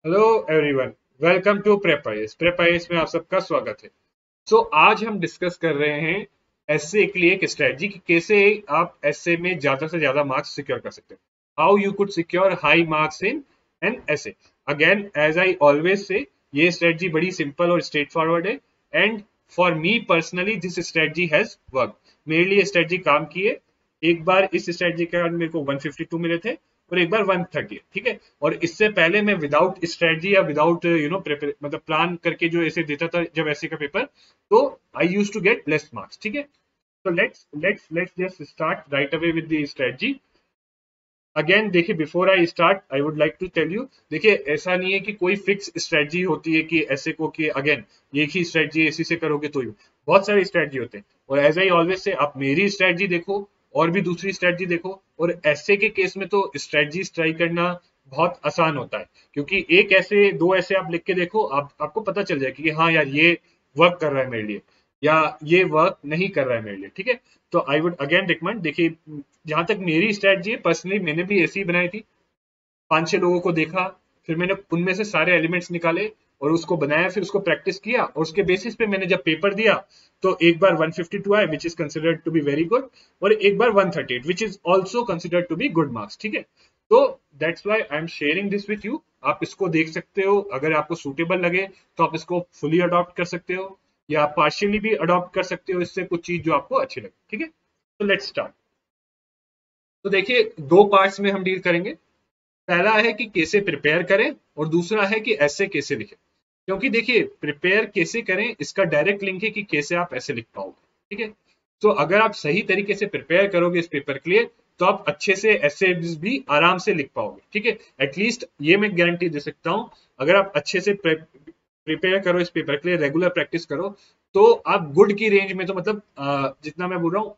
Hello everyone, welcome to प्रेपाइस में आप सबका स्वागत है। आज हम डिस्कस कर रहे हैं एसए के लिए एक स्ट्रेटजी कि कैसे आप एसए में ज्यादा से ज्यादा मार्क्स सिक्योर कर सकते हैं। How you could secure high marks in an essay. Again as I always say, ये स्ट्रेटजी बड़ी सिंपल और स्ट्रेट फॉरवर्ड है and for me personally this strategy has work. मेरे लिए स्ट्रेटजी काम की है। एक बार इस स्ट्रेटजी के बाद मेरे को 152 मिले थे और एक बार 130। ठीक है, और इससे पहले मैं विदाउट स्ट्रेटजी या विदाउट मतलब प्लान करके जो ऐसे देता था जब ऐसे का पेपर, तो I used to get less marks. ठीक है, तो let's just start right away with the strategy. Again देखिए, before I start I would like to tell you, देखिए ऐसा नहीं है कि कोई फिक्स स्ट्रेटजी होती है कि ऐसे को कि अगेन एक ही स्ट्रेटजी इसी से करोगे तो ही। बहुत सारी स्ट्रेटजी होते हैं और एज आई ऑलवेज से, आप मेरी स्ट्रेटजी देखो और भी दूसरी स्ट्रेटजी देखो। और ऐसे के केस में तो स्ट्रेटजीज ट्राई करना बहुत आसान होता है, क्योंकि एक ऐसे दो ऐसे आप लिख के देखो, आपको पता चल जाएगा कि हाँ यार, ये वर्क कर रहा है मेरे लिए या ये वर्क नहीं कर रहा है मेरे लिए। ठीक है, तो आई वुड अगेन रिकमेंड, देखिए जहां तक मेरी स्ट्रेटजी है पर्सनली, मैंने भी ऐसी ही बनाई थी। पांच छह लोगों को देखा, फिर मैंने उनमें से सारे एलिमेंट्स निकाले और उसको बनाया, फिर उसको प्रैक्टिस किया और उसके बेसिस पे मैंने जब पेपर दिया तो एक बार 152 आए which is considered to be very good, और एक बार 138 which is also considered to be good marks. ठीक है, तो that's why I am sharing this with you. आप इसको देख सकते हो, अगर आपको सूटेबल लगे तो आप इसको फुली अडॉप्ट कर सकते हो या पार्शियली भी अडॉप्ट कर सकते हो, इससे कुछ चीज जो आपको अच्छी लगे। ठीक है, तो लेट्स स्टार्ट। तो देखिए, दो पार्ट्स में हम डील करेंगे। पहला है कि कैसे प्रिपेयर करें और दूसरा है कि ऐसे कैसे लिखें। क्योंकि देखिए, प्रिपेयर कैसे करें इसका डायरेक्ट लिंक है कि कैसे आप ऐसे लिख पाओगे। ठीक है, तो अगर आप सही तरीके से प्रिपेयर करोगे इस पेपर के लिए, तो आप अच्छे से ऐसे भी आराम से लिख पाओगे। ठीक है, एटलीस्ट ये मैं गारंटी दे सकता हूं, अगर आप अच्छे से प्रिपेयर करो इस पेपर के लिए, रेगुलर प्रैक्टिस करो, तो आप गुड की रेंज में, तो मतलब जितना मैं बोल रहा हूँ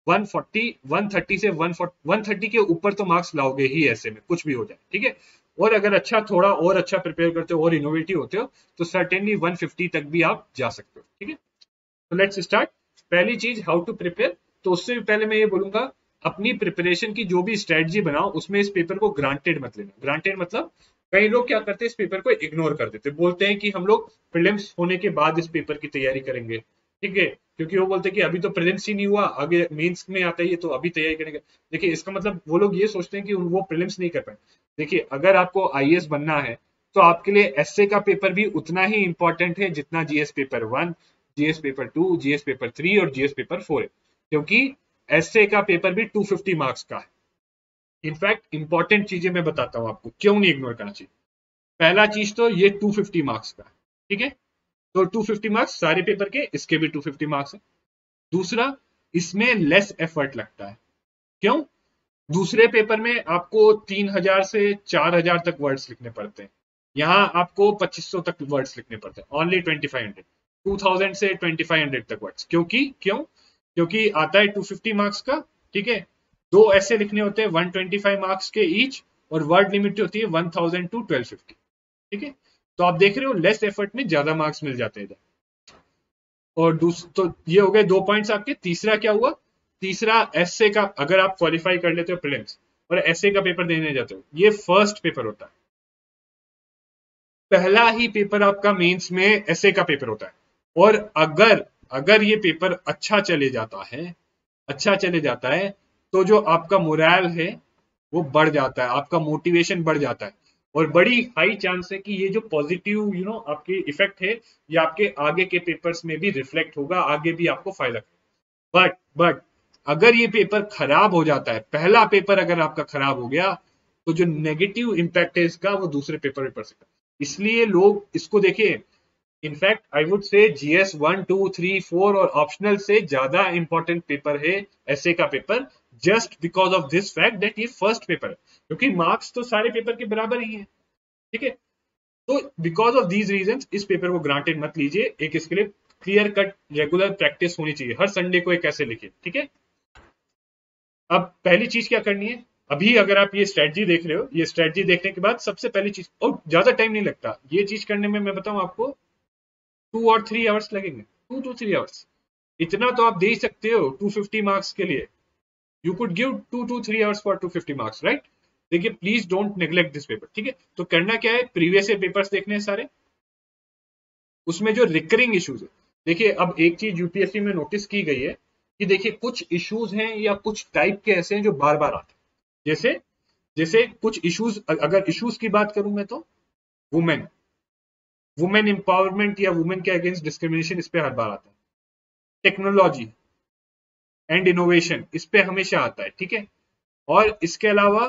140 130 से 130 के ऊपर तो मार्क्स लाओगे ही ऐसे में, कुछ भी हो जाए। ठीक है, और अगर अच्छा, थोड़ा और अच्छा प्रिपेयर करते हो और इनोवेटिव होते हो, तो सर्टेनली 150 तक भी आप जा सकते हो। ठीक है, तो लेट्स स्टार्ट। पहली चीज, हाउ टू प्रिपेयर। तो उससे भी पहले मैं ये बोलूंगा, अपनी प्रिपरेशन की जो भी स्ट्रेटजी बनाओ उसमें इस पेपर को ग्रांटेड मत लेना। ग्रांटेड मतलब, कई लोग क्या करते हैं, इस पेपर को इग्नोर कर देते, बोलते हैं कि हम लोग प्रीलिम्स होने के बाद इस पेपर की तैयारी करेंगे। ठीक है, क्योंकि वो बोलते हैं कि अभी तो प्रीलिम्स ही नहीं हुआ, आगे मेंस में आता ही है तो अभी तैयारी करेंगे। देखिए, इसका मतलब वो लोग ये सोचते हैं कि वो प्रीलिम्स नहीं कर पाए। देखिए, अगर आपको आईएएस बनना है तो आपके लिए एसए का पेपर भी उतना ही इंपॉर्टेंट है जितना GS paper 1, GS paper 2, GS paper 3 और जीएस पेपर 4 है। क्योंकि एसए का पेपर भी 250 मार्क्स का है। इनफैक्ट इंपॉर्टेंट चीजें मैं बताता हूं आपको क्यों नहीं इग्नोर करना चाहिए। पहला चीज तो ये 250 मार्क्स का है। ठीक है, तो 250 मार्क्स सारे पेपर के, इसके भी 250 मार्क्स है। दूसरा, इसमें लेस एफर्ट लगता है। क्यों? दूसरे पेपर में आपको 3000 से 4000 तक वर्ड्स लिखने पड़ते हैं, यहाँ आपको 2500 तक वर्ड्स लिखने पड़ते हैं। ओनली 2500, 2000 से 2500 तक वर्ड्स। क्योंकि आता है 250 मार्क्स का। ठीक है, दो ऐसे लिखने होते हैं 125 मार्क्स के ईच, और वर्ड लिमिट होती है 1000 टू 1250। ठीक है, तो आप देख रहे हो लेस एफर्ट में ज्यादा मार्क्स मिल जाते हैं। और तो ये हो गए दो पॉइंट्स आपके। तीसरा क्या हुआ? तीसरा, एसए का अगर आप क्वालिफाई कर लेते हो प्रीलिम्स और एसए का पेपर देने जाते हो, ये फर्स्ट पेपर होता है। पहला ही पेपर आपका मेंस में एसए का पेपर होता है। और अगर अगर ये पेपर अच्छा चले जाता है, तो जो आपका मोरल है वो बढ़ जाता है, आपका मोटिवेशन बढ़ जाता है, और बड़ी हाई चांस है कि ये जो पॉजिटिव आपके इफेक्ट है, ये आपके आगे के पेपर्स में भी रिफ्लेक्ट होगा, आगे भी आपको फायदा। बट अगर ये पेपर खराब हो जाता है, पहला पेपर अगर आपका खराब हो गया, तो जो नेगेटिव इंपैक्ट है इसका, वो दूसरे पेपर में पड़ सकता है। इसलिए लोग इसको देखिए, in fact I would say GS 1 2 3 4 और ऑप्शनल से ज्यादा इंपॉर्टेंट पेपर है एसए का paper, just because of this fact that ये फर्स्ट पेपर है, क्योंकि मार्क्स तो सारे पेपर के बराबर ही है। ठीक है, तो बिकॉज ऑफ दीज रीजन इस पेपर को ग्रांटेड मत लीजिए। एक इसके लिए क्लियर कट रेगुलर प्रैक्टिस होनी चाहिए, हर संडे को एक ऐसे लिखिए। ठीक है, अब पहली चीज क्या करनी है, अभी अगर आप ये स्ट्रेटजी देख रहे हो, ये स्ट्रेटजी देखने के बाद सबसे पहली चीज, और ज्यादा टाइम नहीं लगता ये चीज करने में, मैं बताऊं आपको 2 और 3 आवर्स लगेंगे, 2 to 3 आवर्स। इतना तो आप दे ही सकते हो 250 मार्क्स के लिए। You could give 2 to 3 hours for 250 marks, right? देखिए please don't neglect this paper, ठीक है। तो करना क्या है, प्रीवियस ईयर पेपर्स देखने हैं सारे, उसमें जो रिकरिंग इश्यूज है, देखिए अब एक चीज यूपीएससी में नोटिस की गई है कि देखिए कुछ इश्यूज हैं या कुछ टाइप के ऐसे हैं जो बार बार आते हैं। जैसे जैसे कुछ इश्यूज, अगर इश्यूज की बात करूं मैं तो वुमेन वुमेन एम्पावरमेंट या वुमेन के अगेंस्ट डिस्क्रिमिनेशन, इस पे हर बार आता है। टेक्नोलॉजी एंड इनोवेशन, इस पे हमेशा आता है, ठीक है। और इसके अलावा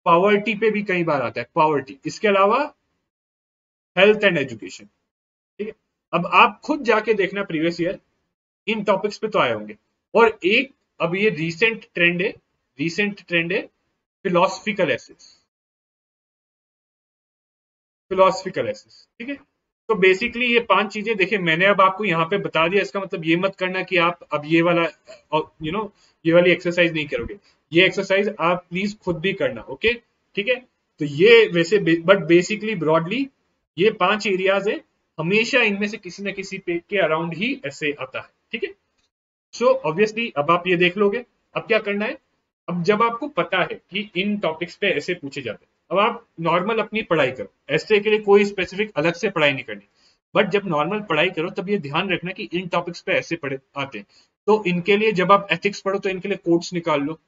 पॉवर्टी पे भी कई बार आता है, पॉवर्टी। इसके अलावा हेल्थ एंड एजुकेशन, ठीक है। अब आप खुद जाके देखना प्रीवियस ईयर, इन टॉपिक्स पे तो आए होंगे। और एक अब ये रीसेंट ट्रेंड है फिलोसफिकल एसेस, ठीक है। तो बेसिकली ये 5 चीजें देखिए मैंने अब आपको यहाँ पे बता दिया, इसका मतलब ये मत करना कि आप अब ये वाला ये वाली एक्सरसाइज नहीं करोगे। ये एक्सरसाइज आप प्लीज खुद भी करना, ओके, ठीक है। तो ये वैसे बट बेसिकली ब्रॉडली ये 5 एरियाज है, हमेशा इनमें से किसी न किसी पे के अराउंड ही ऐसे आता है, ठीक है। सो ऑब्वियसली अब आप ये देख लोगे। अब क्या करना है, अब जब आपको पता है कि इन टॉपिक्स पे ऐसे पूछे जाते हैं, अब आप नॉर्मल अपनी पढ़ाई करो, ऐसे के लिए कोई स्पेसिफिक अलग से पढ़ाई नहीं करनी। बट जब नॉर्मल पढ़ाई करो तब ये ध्यान रखना कि इन टॉपिक्स पे ऐसे पढ़े आते हैं। तो इनके लिए जब आप एथिक्स पढ़ो तो इनके लिए कोट्स निकाल लो,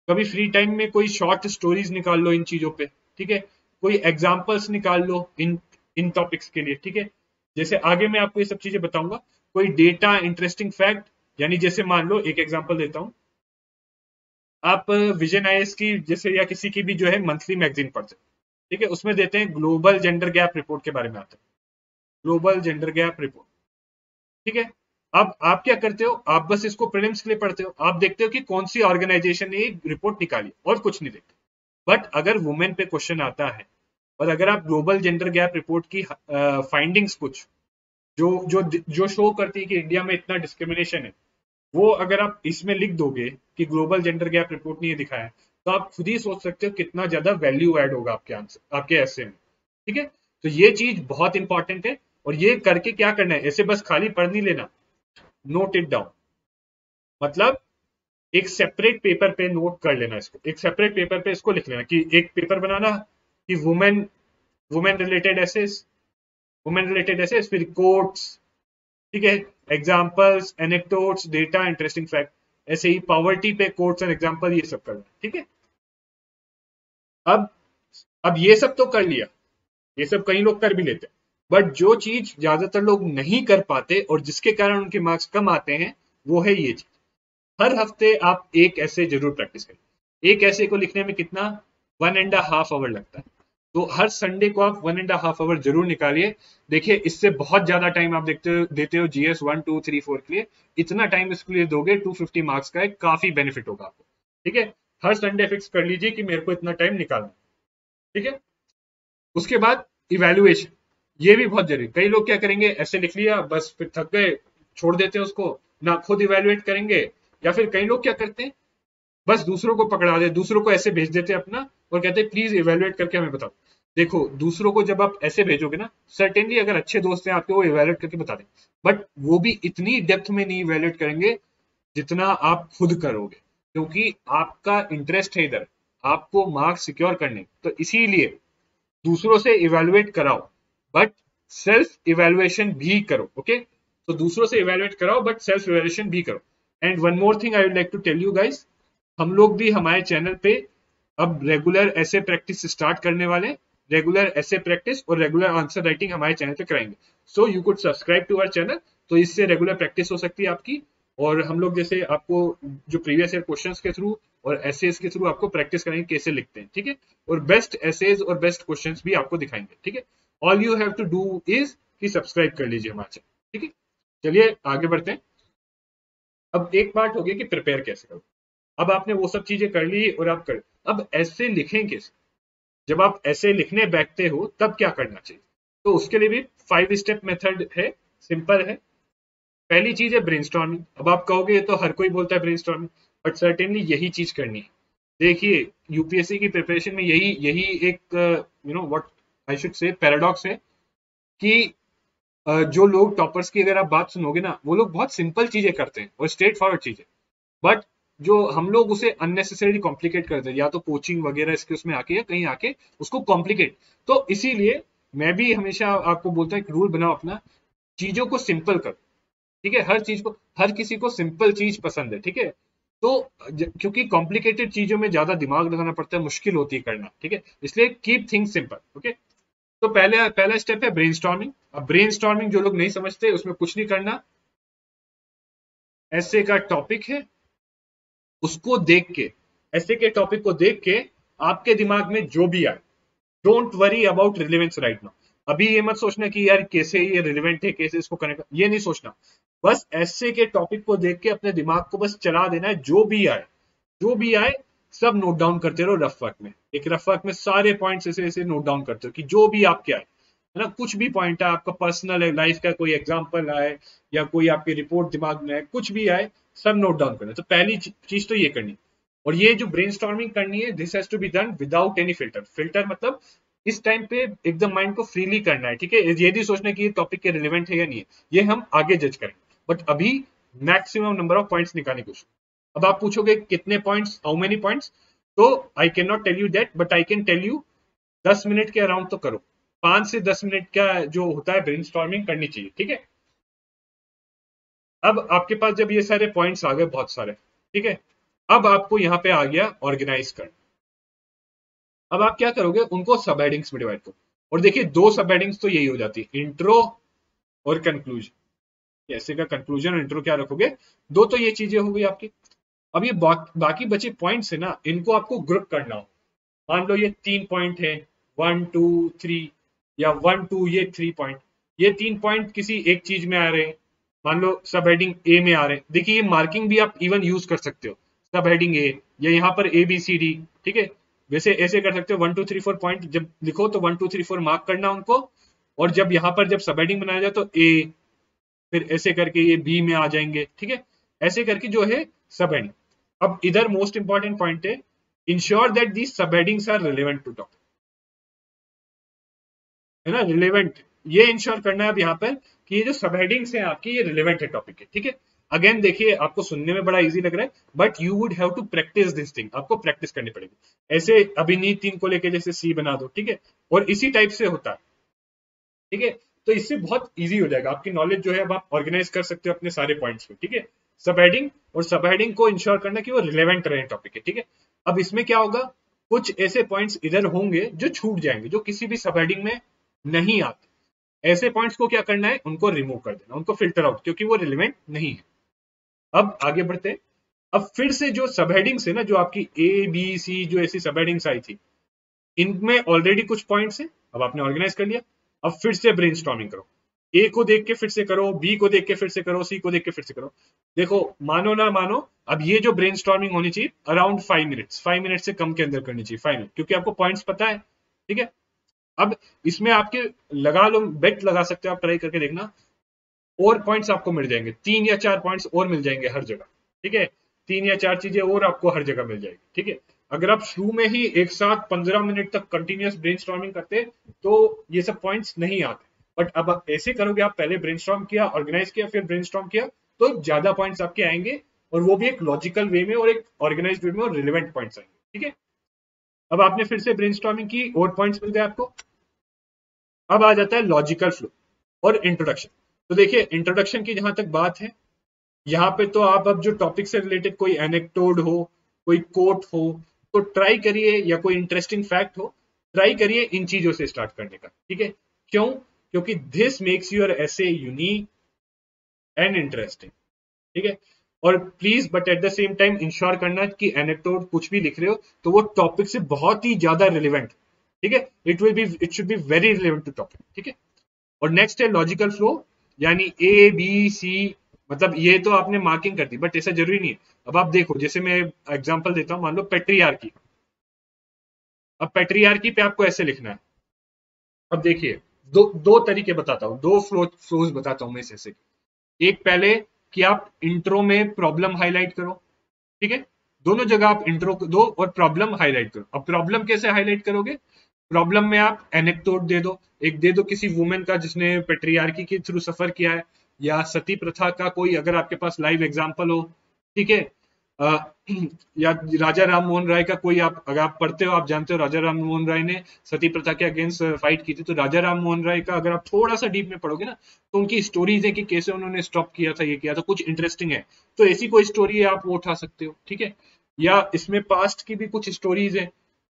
कभी फ्री टाइम में कोई शॉर्ट स्टोरीज निकाल लो इन चीजों पे, ठीक है। कोई एग्जाम्पल्स निकाल लो इन इन टॉपिक्स के लिए, ठीक है। जैसे आगे मैं आपको ये सब चीजें बताऊंगा, कोई डेटा इंटरेस्टिंग फैक्ट, यानी जैसे मान लो एक एग्जांपल देता हूं, आप विजन आईएएस की जैसे या किसी की भी जो है मंथली मैगजीन पढ़ते हैं, ठीक है। उसमें देते हैं ग्लोबल जेंडर गैप रिपोर्ट के बारे में आता है, ग्लोबल जेंडर गैप रिपोर्ट, ठीक है। अब आप क्या करते हो, आप बस इसको प्रीलिम्स के लिए पढ़ते हो, आप देखते हो कि कौन सी ऑर्गेनाइजेशन ने रिपोर्ट निकाली और कुछ नहीं देखते। बट अगर वुमेन पे क्वेश्चन आता है और अगर आप ग्लोबल जेंडर गैप रिपोर्ट की फाइंडिंग्स कुछ जो जो जो शो करती है कि इंडिया में इतना डिस्क्रिमिनेशन है, वो अगर आप इसमें लिख दोगे कि ग्लोबल जेंडर गैप रिपोर्ट ने ये दिखाया, तो आप खुद ही सोच सकते हो कितना ज्यादा वैल्यू ऐड होगा आपके आंसर, आपके ऐसे में, ठीक है। तो ये चीज बहुत इंपॉर्टेंट है। और ये करके क्या करना है, ऐसे बस खाली पढ़ नहीं लेना, नोट इट डाउन, मतलब एक सेपरेट पेपर पे नोट कर लेना इसको, एक सेपरेट पेपर पे इसको लिख लेना कि एक पेपर बनाना कि वुमेन वुमेन रिलेटेड एसेस, फिर कोट्स, ठीक है, examples, anecdotes, data, interesting fact, ऐसे ही पॉवर्टी पे कोट्स एंड एग्जांपल, ये सब करना, ठीक है। अब अब ये सब तो कर लिया, ये सब कई लोग कर भी लेते हैं, बट जो चीज ज्यादातर लोग नहीं कर पाते और जिसके कारण उनके मार्क्स कम आते हैं, वो है ये चीज। हर हफ्ते आप एक ऐसे जरूर प्रैक्टिस करें। एक ऐसे को लिखने में कितना 1.5 आवर लगता है, तो हर संडे को आप 1.5 आवर जरूर निकालिए। देखिए इससे बहुत ज्यादा टाइम आप देते हो जीएस 1 2 3 4 के लिए, इतना टाइम इसके लिए दोगे 250 मार्क्स का है, काफी बेनिफिट होगा आपको, ठीक है। हर संडे फिक्स कर लीजिए कि मेरे को इतना टाइम निकालना, ठीक है। उसके बाद इवेल्युएशन, ये भी बहुत जरूरी। कई लोग क्या करेंगे, ऐसे लिख लिया बस फिर थक गए, छोड़ देते हैं उसको, ना खुद इवेल्युएट करेंगे। या फिर कई लोग क्या करते हैं, बस दूसरों को पकड़ा दे, दूसरों को ऐसे भेज देते हैं अपना और कहते हैं प्लीज इवेल्युएट करके हमें बताओ। देखो दूसरों को जब आप ऐसे भेजोगे ना, सर्टेनली अगर अच्छे दोस्त हैं आपके, वो इवेल्युएट करके बता दें, बट वो भी इतनी डेप्थ में नहीं इवेल्युएट करेंगे जितना आप खुद करोगे, क्योंकि आपका इंटरेस्ट है इधर, आपको मार्क्स सिक्योर करने, तो इसीलिए दूसरों से इवेल्युएट कराओ, बट सेल्फ इवेल्युएशन भी करो, ओके। तो दूसरों से इवेल्युएट कराओ बट सेल्फ इवेल्युएशन भी करो। And one more thing I would like to tell you guys, हम लोग भी हमारे चैनल पे अब रेगुलर ऐसे प्रैक्टिस स्टार्ट करने वाले, रेगुलर ऐसे प्रैक्टिस और रेगुलर आंसर राइटिंग हमारे चैनल पे कराएंगे। So you could subscribe to our channel, तो इससे रेगुलर प्रैक्टिस हो सकती है आपकी। और हम लोग जैसे आपको जो प्रीवियस ईयर क्वेश्चंस के थ्रू और एसेज के थ्रू आपको प्रैक्टिस करेंगे कैसे लिखते हैं, ठीक है। और बेस्ट एसेज और बेस्ट क्वेश्चंस भी आपको दिखाएंगे, ठीक है। All you have to do is कि सब्सक्राइब कर लीजिए हमारे चैनल, ठीक है। चलिए आगे बढ़ते हैं। अब एक पार्ट हो गया कि प्रिपेयर कैसे करो, अब आपने वो सब चीजें कर ली और आप कर, अब ऐसे लिखें कैसे, जब आप ऐसे लिखने बैठते हो तब क्या करना चाहिए। तो उसके लिए भी 5 स्टेप मेथड है, सिंपल है। पहली चीज है ब्रेनस्टॉर्मिंग। अब आप कहोगे ये तो हर कोई बोलता है ब्रेनस्टॉर्मिंग, बट सर्टेनली यही चीज करनी है। देखिए यूपीएससी की प्रिपरेशन में यही यही एक what I should say paradox है कि जो लोग टॉपर्स की अगर आप बात सुनोगे ना, वो लोग बहुत सिंपल चीजें करते हैं और स्ट्रेट फॉरवर्ड चीजें, बट जो हम लोग उसे अननेसेसरी कॉम्प्लिकेट करते हैं, या तो कोचिंग वगैरह इसके उसमें आके या कहीं आके उसको कॉम्प्लिकेट। तो इसीलिए मैं भी हमेशा आपको बोलता हूँ एक रूल बनाओ अपना, चीजों को सिंपल करो। ठीक है, हर चीज को, हर किसी को सिंपल चीज पसंद है। ठीक है, तो क्योंकि कॉम्प्लिकेटेड चीजों में ज्यादा दिमाग लगाना पड़ता है, मुश्किल होती है करना। ठीक है, इसलिए कीप थिंग्स सिंपल। ओके, तो पहले पहला स्टेप है ब्रेनस्टॉर्मिंग। अब ब्रेनस्टॉर्मिंग जो लोग नहीं समझते, उसमें कुछ नहीं करना, ऐसे का टॉपिक है, उसको देख के, ऐसे के टॉपिक को देख के आपके दिमाग में जो भी आए, don't worry about relevance right now. अभी ये मत सोचना कि यार कैसे ये रिलेवेंट है, कैसे इसको कनेक्ट, ये नहीं सोचना। बस ऐसे के टॉपिक को देख के अपने दिमाग को बस चला देना है, जो भी आए, जो भी आए सब नोट डाउन करते रहो रफ वर्क में। एक रफ वर्क में सारे पॉइंट्स ऐसे ऐसे नोट डाउन करते हो कि जो भी आपके आए, है ना, कुछ भी पॉइंट है आपका, पर्सनल लाइफ का कोई एग्जांपल आए या कोई आपकी रिपोर्ट दिमाग में आए, कुछ भी आए सब नोट डाउन करना। तो पहली चीज तो ये करनी। और ये जो ब्रेनस्टॉर्मिंग करनी है, this has to be done without any filter. Filter मतलब इस टाइम पे एकदम माइंड को फ्रीली करना है। ठीक है, ये नहीं सोचना कि ये टॉपिक के रिलेवेंट है या नहीं है, ये हम आगे जज करेंगे। बट अभी मैक्सिमम नंबर ऑफ पॉइंट्स निकालने की कोशिश। अब आप पूछोगे कितने पॉइंट्स, हाउ मेनी पॉइंट्स, तो I can not tell you that, but I can tell you 10 minute के अराउंड तो करो। 5 से 10 मिनट का जो होता है ब्रेनस्टॉर्मिंग करनी चाहिए। ठीक है, अब आपके पास जब ये सारे पॉइंट्स आ गए, बहुत सारे, ठीक है, अब आपको यहां पे आ गया ऑर्गेनाइज कर। अब आप क्या करोगे, उनको सब हेडिंग्स में डिवाइड करो। और देखिए दो सब हेडिंग्स तो यही हो जाती है, इंट्रो और कंक्लूजन। ऐसे का कंक्लूजन और इंट्रो क्या रखोगे, दो तो ये चीजें हो गई आपकी। अब ये बाकी बचे पॉइंट्स है ना, इनको आपको ग्रुप करना हो। मान लो ये 3 पॉइंट है, 1 2 3, या 1 2, ये 3 पॉइंट, ये 3 पॉइंट किसी एक चीज में आ रहे हैं। मान लो सब हेडिंग ए में आ रहे हैं। देखिए ये मार्किंग भी आप इवन यूज कर सकते हो, सब हेडिंग ए, या यहाँ पर ABCD। ठीक है, वैसे ऐसे कर सकते हो, 1 2 3 4 पॉइंट जब लिखो तो 1 2 3 4 मार्क करना उनको। और जब यहाँ पर जब सब हेडिंग बनाया जाए तो ए, फिर ऐसे करके ये बी में आ जाएंगे। ठीक है, ऐसे करके जो है सब हेडिंग। अब इधर मोस्ट इंपॉर्टेंट पॉइंट है, ensure that the subheadings are relevant to topic, है ना, रिलेवेंट। ये इंश्योर करना है अब यहाँ पर कि ये जो सब हेडिंग्स हैं आपकी, ये रिलेवेंट है टॉपिक के। ठीक है, अगेन देखिए आपको सुनने में बड़ा इजी लग रहा है, but you would have to practice this thing, आपको प्रैक्टिस करनी पड़ेगी। ऐसे अभिनीत 3 को लेके जैसे सी बना दो। ठीक है, और इसी टाइप से होता है। ठीक है, तो इससे बहुत इजी हो जाएगा आपकी नॉलेज जो है, अब आप ऑर्गेनाइज कर सकते हो अपने सारे पॉइंट्स को। ठीक है, सब हेडिंग, और सब हेडिंग को इंश्योर करना कि वो रिलेवेंट रहे टॉपिक के। ठीक है, अब इसमें क्या होगा, कुछ ऐसे पॉइंट्स इधर होंगे जो छूट जाएंगे, जो किसी भी सब हेडिंग में नहीं आते। ऐसे पॉइंट्स को क्या करना है, उनको रिमूव कर देना, उनको फिल्टर आउट, क्योंकि वो रिलेवेंट नहीं है। अब आगे बढ़ते हैं। अब फिर से जो सब हेडिंग्स है ना, जो आपकी ABC, जो ऐसी सब हेडिंग्स आई थी, इनमें ऑलरेडी कुछ पॉइंट्स हैं, अब आपने ऑर्गेनाइज कर लिया। अब फिर से ब्रेनस्टॉर्मिंग करो, ए को देख के फिर से करो, बी को देख के फिर से करो, सी को देख के फिर से करो। देखो मानो ना मानो, अब ये जो ब्रेनस्टॉर्मिंग होनी चाहिए अराउंड 5 मिनट्स, 5 मिनट से कम के अंदर करनी चाहिए, 5 मिनट, क्योंकि आपको पॉइंट्स पता है। ठीक है, अब इसमें आपके लगा लो, बेट लगा सकते हो आप, ट्राई करके देखना, और पॉइंट्स आपको मिल जाएंगे, 3 या 4 पॉइंट्स और मिल जाएंगे हर जगह। ठीक है, 3 या 4 चीजें और आपको हर जगह मिल जाएगी। ठीक है, अगर आप शुरू में ही एक साथ 15 मिनट तक कंटिन्यूअस ब्रेनस्टॉर्मिंग करते तो ये सब पॉइंट्स नहीं आते। बट अब आप ऐसे करोगे, आप पहले ब्रेनस्टॉर्म किया, ऑर्गेनाइज किया, फिर ब्रेनस्टॉर्म किया, तो ज्यादा पॉइंट्स आपके आएंगे, और वो भी एक लॉजिकल वे में और एक ऑर्गेनाइज्ड वे में, और रिलेवेंट पॉइंट्स आएंगे। ठीक है, अब आपने फिर से ब्रेनस्टॉर्मिंग की और पॉइंट्स मिल गए आपको। अब आ जाता है लॉजिकल फ्लो और इंट्रोडक्शन। तो देखिए इंट्रोडक्शन की जहां तक बात है, यहाँ पे तो आप अब जो टॉपिक से रिलेटेड कोई एनेक्डोट हो, कोई कोट हो, तो ट्राई करिए, या कोई इंटरेस्टिंग फैक्ट हो, ट्राई करिए इन चीजों से स्टार्ट करने का। ठीक है, क्यों, क्योंकि this makes your essay unique and interesting. ठीक है, और please but at the same time ensure करना कि एनेक्डोट कुछ भी लिख रहे हो तो वो टॉपिक से बहुत ही ज्यादा रिलेवेंट। ठीक है, it should be very relevant to topic. ठीक है, और नेक्स्ट है लॉजिकल फ्लो, यानी A B C, मतलब ये तो आपने मार्किंग कर दी, बट ऐसा जरूरी नहीं है। अब आप देखो, जैसे मैं एग्जांपल देता हूं, मान लो पेट्रियार्की। अब पेट्रियार्की पे आपको ऐसे लिखना है। अब देखिए दो दो तरीके बताता हूं, दो फ्लोज बताता हूं मैं इसे। एक पहले कि आप इंट्रो में प्रॉब्लम हाईलाइट करो। ठीक है, दोनों जगह आप इंट्रो दो और प्रॉब्लम हाईलाइट करो। अब प्रॉब्लम कैसे हाईलाइट करोगे, प्रॉब्लम में आप एनेक्डोट दे दो, एक दे दो किसी वुमेन का जिसने पेट्रियार्की के थ्रू सफर किया है, या सती प्रथा का कोई अगर आपके पास लाइव एग्जांपल हो। ठीक है, या राजा राम मोहन राय का कोई आप अगर आप पढ़ते हो, आप जानते हो राजा राम मोहन राय ने सती प्रथा के अगेंस्ट फाइट की थी, तो राजा राम मोहन राय का अगर आप थोड़ा सा डीप में पढ़ोगे ना, तो उनकी स्टोरीज है कि कैसे उन्होंने स्टॉप किया था, ये किया था, कुछ इंटरेस्टिंग है। तो ऐसी कोई स्टोरी है आप वो उठा सकते हो, ठीक है। या इसमें पास्ट की भी कुछ स्टोरीज है,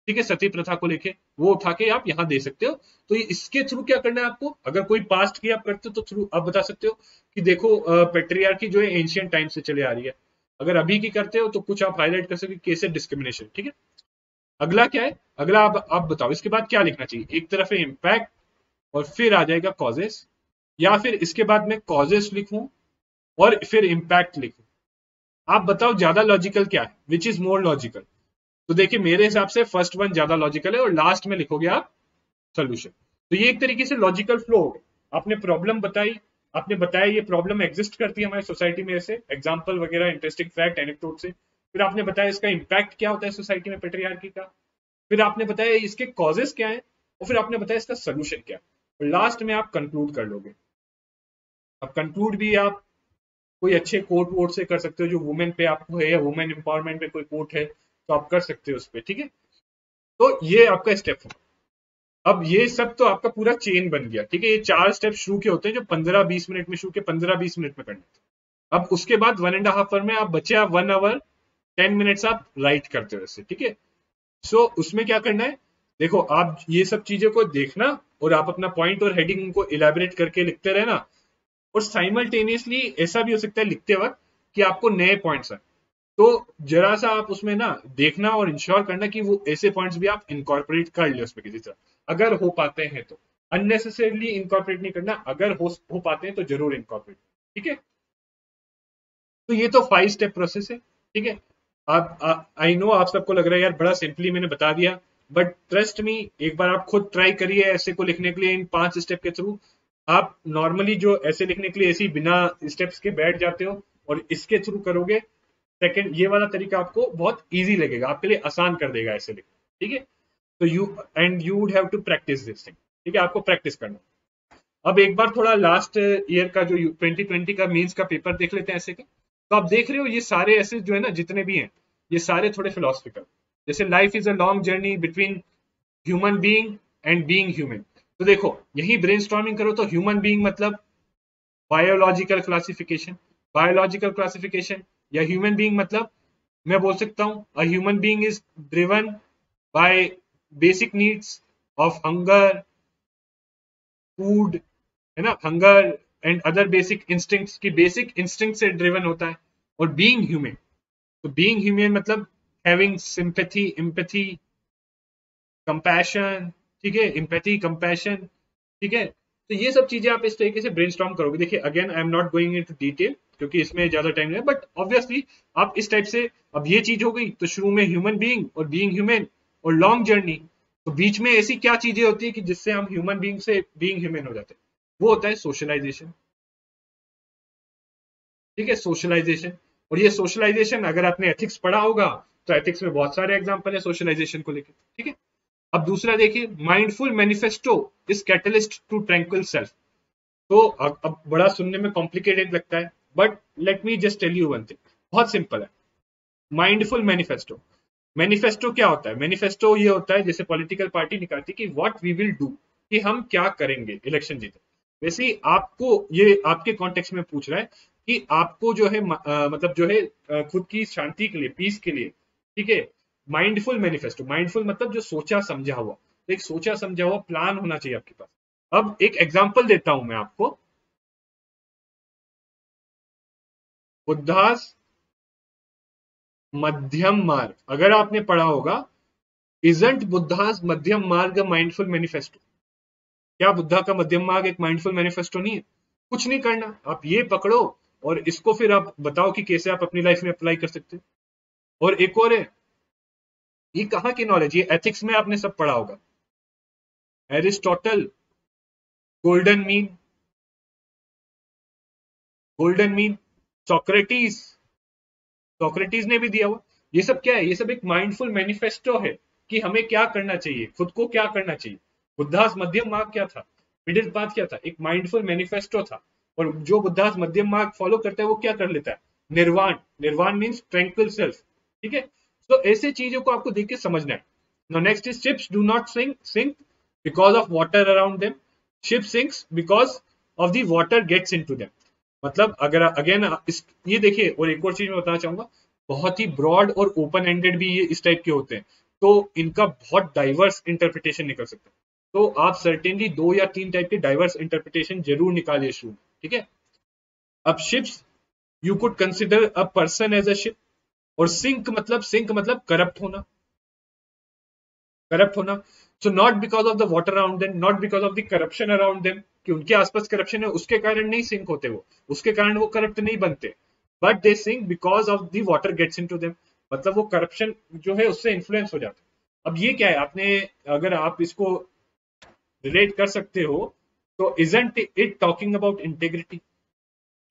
ठीक है, सती प्रथा को लेके, वो उठा के आप यहाँ दे सकते हो। तो इसके थ्रू क्या करना है आपको, अगर कोई पास्ट की आप करते हो तो थ्रू आप बता सकते हो कि देखो पेट्रियार्की जो है एंशियंट टाइम से चले आ रही है। अगर अभी की करते हो तो कुछ आप हाईलाइट कर सकते केस डिस्क्रिमिनेशन, ठीक है। अगला क्या है, अगला आप बताओ इसके बाद क्या लिखना चाहिए। एक तरफ है इम्पैक्ट और फिर आ जाएगा कॉजेस, या फिर इसके बाद मैं कॉजेस लिखूं और फिर इम्पैक्ट लिखूं। आप बताओ ज्यादा लॉजिकल क्या है, विच इज मोर लॉजिकल। तो देखिए मेरे हिसाब से फर्स्ट वन ज्यादा लॉजिकल है, और लास्ट में लिखोगे आप सोल्यूशन। तो ये एक तरीके से लॉजिकल फ्लो हो गया। आपने प्रॉब्लम बताई, आपने बताया ये प्रॉब्लम एग्जिस्ट करती है हमारी सोसाइटी में, ऐसे एग्जांपल वगैरह, इंटरेस्टिंग फैक्ट, एनेक्डोट से। फिर आपने बताया इसका इम्पैक्ट क्या होता है सोसाइटी में पेट्रियार्की का। फिर आपने बताया इसके कॉजेस क्या है, और फिर आपने बताया इसका सोल्यूशन क्या है। लास्ट में आप कंक्लूड कर लोगे। अब कंक्लूड भी आप कोई अच्छे कोट वोट से कर सकते हो, जो वुमेन पे आपको है, या वुमेन एम्पावरमेंट पे कोई कोट है तो आप कर सकते हो उस पर, ठीक है। तो ये आपका स्टेप है। अब ये सब तो आपका पूरा चेन बन गया, ठीक है। ये 4 स्टेप शुरू के होते हैं जो 15-20 मिनट में शुरू के 15-20 मिनट में करने थे। अब उसके बाद 1.5 आवर में आप बचे, आप 1 आवर 10 मिनट्स आप राइट करते हो इससे, ठीक है। सो उसमें क्या करना है, देखो आप ये सब चीजों को देखना, और आप अपना पॉइंट और हेडिंग को इलेबोरेट करके लिखते रहना। और साइमल्टेनियसली ऐसा भी हो सकता है लिखते वक्त कि आपको नए पॉइंट्स आए, तो जरा सा आप उसमें ना देखना और इंश्योर करना कि वो ऐसे पॉइंट्स भी आप इनकॉर्पोरेट कर ले उसमें किसी तरह, अगर हो पाते हैं तो। अननेसेसरली इनकॉर्पोरेट नहीं करना, अगर हो पाते हैं तो जरूर इनकॉर्पोरेट, ठीक है। तो ये तो 5 स्टेप प्रोसेस है, ठीक है। आप आई नो आप सबको लग रहा है यार बड़ा सिंपली मैंने बता दिया, बट ट्रस्ट मी, एक बार आप खुद ट्राई करिए ऐसे को लिखने के लिए इन 5 स्टेप के थ्रू। आप नॉर्मली जो ऐसे लिखने के लिए ऐसे ही बिना स्टेप्स के बैठ जाते हो, और इसके थ्रू करोगे, सेकंड ये वाला तरीका आपको बहुत इजी लगेगा, आपके लिए आसान कर देगा ऐसे लिखना, ठीक है। तो you would have to practice this thing, ठीक है, आपको प्रैक्टिस करना। अब एक बार थोड़ा लास्ट ईयर का जो 2020 का मीन्स का पेपर देख लेते हैं ऐसे का। तो आप देख रहे हो ये सारे ऐसे जो है ना जितने भी हैं, ये सारे थोड़े फिलोसफिकल, जैसे life is a long journey between human being and being human. तो देखो यही ब्रेनस्टॉर्मिंग करो, तो ह्यूमन बीइंग मतलब बायोलॉजिकल क्लासिफिकेशन, बायोलॉजिकल क्लासिफिकेशन, या ह्यूमन बीइंग मतलब मैं बोल सकता हूं a human being is driven by basic needs of hunger, food, है ना, hunger and other basic instincts की, बेसिक इंस्टिंक्ट से ड्रिवन होता है। और बीइंग ह्यूमन, तो बीइंग ह्यूमन मतलब हैविंग सिंपैथी, एम्पैथी, कंपैशन, ठीक है, एम्पैथी, कंपैशन, ठीक है। तो ये सब चीजें आप इस तरीके से ब्रेनस्टॉर्म करोगे। देखिए again I am not going into detail क्योंकि इसमें ज्यादा टाइम नहीं है, बट ऑब्वियसली आप इस टाइप से, अब ये चीज हो गई तो शुरू में ह्यूमन बीइंग और बीइंग ह्यूमन और लॉन्ग जर्नी, तो बीच में ऐसी क्या चीजें होती है कि जिससे हम ह्यूमन बीइंग से बीइंग ह्यूमन हो जाते हैं, वो होता है सोशलाइजेशन, ठीक है, सोशलाइजेशन। और ये सोशलाइजेशन अगर आपने एथिक्स पढ़ा होगा तो एथिक्स में बहुत सारे एग्जांपल है सोशलाइजेशन को लेकर, ठीक है। अब दूसरा देखिए, mindful manifesto is catalyst to tranquil self. तो अब बड़ा सुनने में कॉम्प्लिकेटेड लगता है, but let me just tell you one thing, बहुत सिंपल है। माइंडफुल मैनिफेस्टो, मैनिफेस्टो क्या होता है, मैनिफेस्टो ये होता है जैसे पॉलिटिकल पार्टी निकालती है कि व्हाट वी विल डू, कि हम क्या करेंगे इलेक्शन जीते। वैसे ही आपको ये आपके कॉन्टेक्स्ट में पूछ रहा है कि आपको जो है मतलब जो है खुद की शांति के लिए, पीस के लिए, ठीक है, माइंडफुल मैनिफेस्टो, माइंडफुल मतलब जो सोचा समझा हुआ, तो एक सोचा समझा हुआ प्लान होना चाहिए आपके पास। अब एक एग्जांपल देता हूं मैं आपको, बुद्धास मध्यम मार्ग, अगर आपने पढ़ा होगा, इजंट बुद्धास मध्यम मार्ग माइंडफुल मैनिफेस्टो। क्या बुद्धा का मध्यम मार्ग एक माइंडफुल मैनिफेस्टो नहीं है? कुछ नहीं करना, आप ये पकड़ो और इसको फिर आप बताओ कि कैसे आप अपनी लाइफ में अप्लाई कर सकते हो। और एक और है, ये कहाँ की नॉलेज, ये एथिक्स में आपने सब पढ़ा होगा, Aristotle, golden mean, golden mean, Socrates, Socrates ने भी दिया हुआ। ये सब क्या है, ये सब एक माइंडफुल मैनिफेस्टो है कि हमें क्या करना चाहिए, खुद को क्या करना चाहिए। बुद्धास मध्यम मार्ग क्या था, मिडिल पाथ क्या था, एक माइंडफुल मैनिफेस्टो था। और जो बुद्धास मध्यम मार्ग फॉलो करता है वो क्या कर लेता है, निर्वाण, निर्वाण मीन्स ट्रैंक्विल सेल्फ, ठीक है। तो ऐसे चीजों को आपको देख के समझना है। Now next is ships do not sink because of water around them, ship sinks because of the water gets into them. मतलब अगर अगेन ये देखिए, और एक और चीज मैं बताना चाहूंगा, बहुत ही ब्रॉड और ओपन एंडेड भी ये इस टाइप के होते हैं, तो इनका बहुत डाइवर्स इंटरप्रिटेशन निकल सकता है। तो आप सर्टेनली 2 या 3 टाइप के डाइवर्स इंटरप्रिटेशन जरूर निकालिए शुरू, ठीक है। अब ships, you could consider a person as a ship, और सिंक मतलब करप्ट होना, करप्ट होना। So not because of the water around them, not because of the corruption around them, कि उनके आसपास करप्शन है उसके कारण नहीं सिंक होते वो, उसके कारण वो करप्ट नहीं बनते, but they sink because of the water gets into them, मतलब वो करप्शन जो है उससे इन्फ्लुएंस हो जाता है। अब ये क्या है, आपने अगर आप इसको रिलेट कर सकते हो, तो isn't it talking about integrity,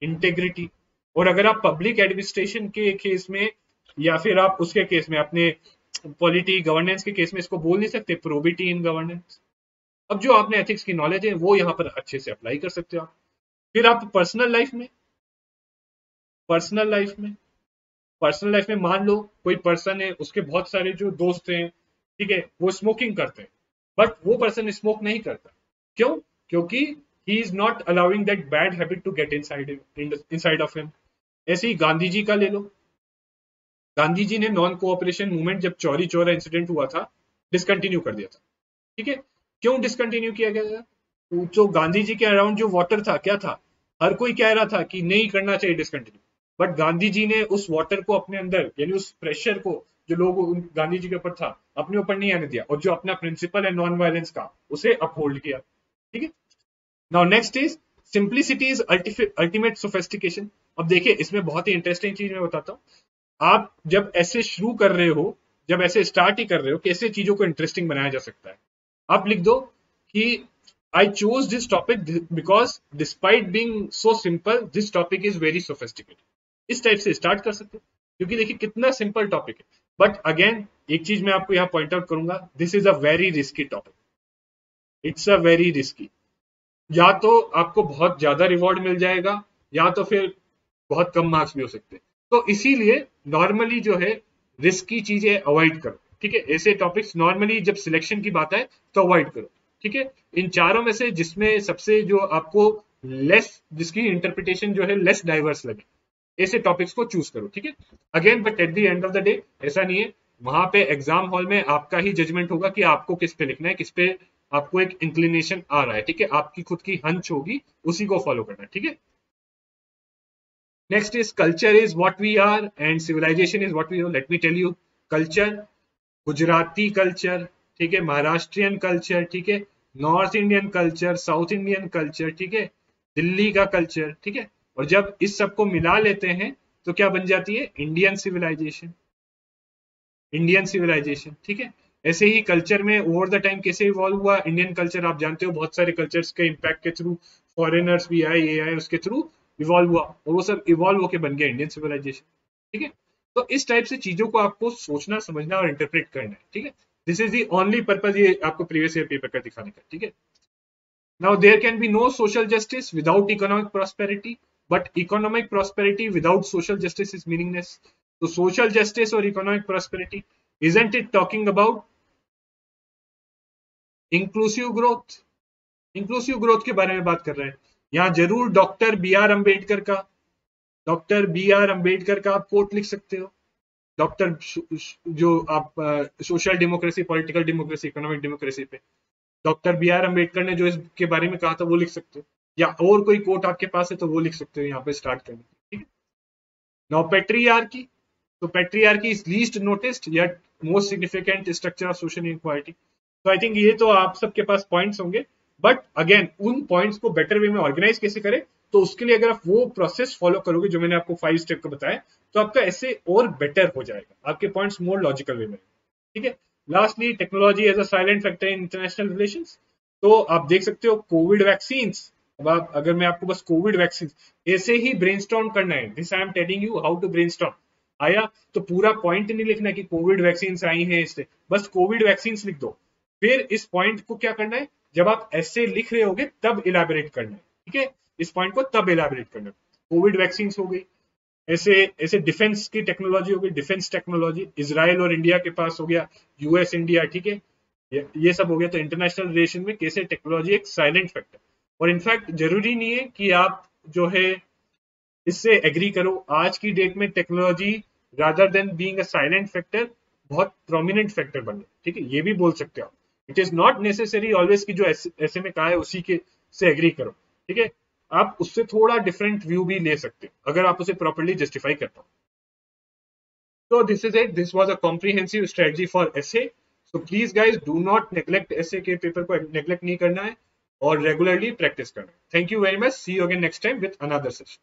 integrity. और अगर आप पब्लिक एडमिनिस्ट्रेशन के केस में, या फिर आप उसके केस में अपने पॉलिटी गवर्नेंस के केस में इसको बोल नहीं सकते प्रोबिटी इन गवर्नेंस। अब जो आपने एथिक्स की नॉलेज है वो यहाँ पर अच्छे से अप्लाई कर सकते हो आप। फिर आप पर्सनल लाइफ में, पर्सनल लाइफ में पर्सनल लाइफ में मान लो कोई पर्सन है, उसके बहुत सारे जो दोस्त हैं, ठीक है, वो स्मोकिंग करते हैं, बट वो पर्सन स्मोक नहीं करता। क्यों? क्योंकि he is not allowing that bad habit to get inside of him. ऐसे ही गांधी जी का ले लो, गांधी जी ने नॉन कोऑपरेशन मूवमेंट जब चौरी चौरा इंसिडेंट हुआ था, डिसकंटिन्यू कर दिया था, ठीक है। क्यों डिसकंटिन्यू किया गया था? जो गांधी जी के अराउंड जो वाटर था, क्या था, हर कोई कह रहा था कि नहीं करना चाहिए डिसकंटिन्यू, बट गांधी जी ने उस वाटर को अपने अंदर, यानी उस प्रेशर को जो लोग गांधी जी के ऊपर था, अपने ऊपर नहीं आने दिया, और जो अपना प्रिंसिपल है नॉन वायलेंस का, उसे अपहोल्ड किया, ठीक है। Now next is simplicity is ultimate sophistication. अब देखिए इसमें बहुत ही इंटरेस्टिंग चीज मैं बताता हूँ। आप जब ऐसे शुरू कर रहे हो, जब ऐसे स्टार्ट ही कर रहे हो, कैसे चीजों को इंटरेस्टिंग बनाया जा सकता है, आप लिख दो कि I choose this topic because despite being so simple this topic is very sophisticated. इस टाइप से स्टार्ट कर सकते हो, क्योंकि देखिए कितना सिंपल टॉपिक है। बट अगेन एक चीज मैं आपको यहाँ पॉइंट आउट करूंगा, this is a very risky topic, it's a very risky. या तो आपको बहुत ज्यादा रिवॉर्ड मिल जाएगा, या तो फिर बहुत कम मार्क्स भी हो सकते हैं। तो इसीलिए नॉर्मली जो है रिस्की चीजें अवॉइड करो, ठीक है। ऐसे टॉपिक्स नॉर्मली जब सिलेक्शन की बात आए तो अवॉइड करो, ठीक है। इन चारों में से जिसमें सबसे जो आपको लेस, जिसकी इंटरप्रिटेशन जो है लेस डाइवर्स लगे, ऐसे टॉपिक्स को चूज करो, ठीक है। Again but at the end of the day ऐसा नहीं है, वहां पे एग्जाम हॉल में आपका ही जजमेंट होगा कि आपको किस पे लिखना है, किस पे आपको एक इंक्लिनेशन आ रहा है, ठीक है। आपकी खुद की हंच होगी, उसी को फॉलो करना है, ठीक है। Next is culture is what we are and civilization is what we are. Let me tell you, culture, Gujarati culture, ठीक है, महाराष्ट्रियन कल्चर, ठीक है, north Indian culture, south Indian culture, ठीक है, दिल्ली का कल्चर, ठीक है। और जब इस सबको मिला लेते हैं तो क्या बन जाती है? इंडियन सिविलाइजेशन, इंडियन सिविलाइजेशन, ठीक है। ऐसे ही कल्चर में ओवर द टाइम कैसे इवॉल्व हुआ इंडियन कल्चर, आप जानते हो बहुत सारे कल्चर्स के इम्पैक्ट के थ्रू, फॉरेनर्स भी आए, ये आए, उसके थ्रू इवॉल्व हुआ, और वो सब इवॉल्व होकर बन गया इंडियन सिविलाइजेशन, ठीक है। तो इस टाइप से चीजों को आपको सोचना, समझना और इंटरप्रेट करना है, ठीक है। This is the only purpose ये आपको प्रीवियस ईयर पेपर का दिखाने का, ठीक है। Now there can be no social justice without economic prosperity, but economic prosperity without social justice is meaningless. तो सोशल जस्टिस और economic prosperity, isn't it talking about inclusive growth? Inclusive growth के बारे में बात कर रहे हैं। यहां जरूर डॉक्टर बी आर अंबेडकर का, डॉक्टर बी आर अंबेडकर का आप कोट लिख सकते हो। डॉक्टर जो आप social democracy, political democracy, economic democracy पे डॉक्टर बी आर अंबेडकर ने जो इसके बारे में कहा था वो लिख सकते हो, या और कोई कोट आपके पास है तो वो लिख सकते हो यहाँ पे स्टार्ट करने, ठीक है। नाउ पेट्रियार्की, तो patriarchy is least noticed yet most significant structure of social inequality. तो आई थिंक ये तो आप सबके पास पॉइंट्स होंगे, बट अगेन उन पॉइंट्स को बेटर वे में ऑर्गेनाइज कैसे करें, तो उसके लिए अगर आप वो प्रोसेस फॉलो करोगे जो मैंने आपको 5 स्टेप का बताया, तो आपका ऐसे और बेटर हो जाएगा, आपके पॉइंट्स मोर लॉजिकल वे में, ठीक है। Lastly technology as a silent factor in international relations. तो आप देख सकते हो कोविड वैक्सीन, अब आप, अगर मैं आपको बस कोविड वैक्सीन ऐसे ही ब्रेनस्टॉर्म करना है, this I am telling you how to brainstorm, आया तो पूरा पॉइंट नहीं लिखना कि कोविड वैक्सीन आई हैं इससे, बस कोविड वैक्सीन लिख दो। फिर इस पॉइंट को क्या करना है, जब आप ऐसे लिख रहे होगे तब इलेबोरेट करना है, ठीक है। इस पॉइंट को तब इलेबोरेट करना है। कोविड वैक्सीन हो गई, ऐसे ऐसे डिफेंस की टेक्नोलॉजी हो गई, डिफेंस टेक्नोलॉजी इसराइल और इंडिया के पास हो गया, यूएस इंडिया, ठीक है, ये सब हो गया। तो इंटरनेशनल रिलेशन में कैसे टेक्नोलॉजी एक साइलेंट फैक्टर, और इनफैक्ट जरूरी नहीं है कि आप जो है इससे एग्री करो। आज की डेट में technology rather than being a silent factor बहुत प्रोमिनेंट फैक्टर बन गया, ठीक है, ये भी बोल सकते हो। It is not necessary always की जो ऐसे में कहा है उसी के से एग्री करो, ठीक है, आप उससे थोड़ा डिफरेंट व्यू भी ले सकते हो अगर आप उसे प्रॉपर्ली जस्टिफाई करते हो। So this is it. This was a comprehensive strategy for essay. So please guys do not neglect essay के पेपर को neglect नहीं करना है और regularly practice करना है. Thank you very much. See you again next time with another session.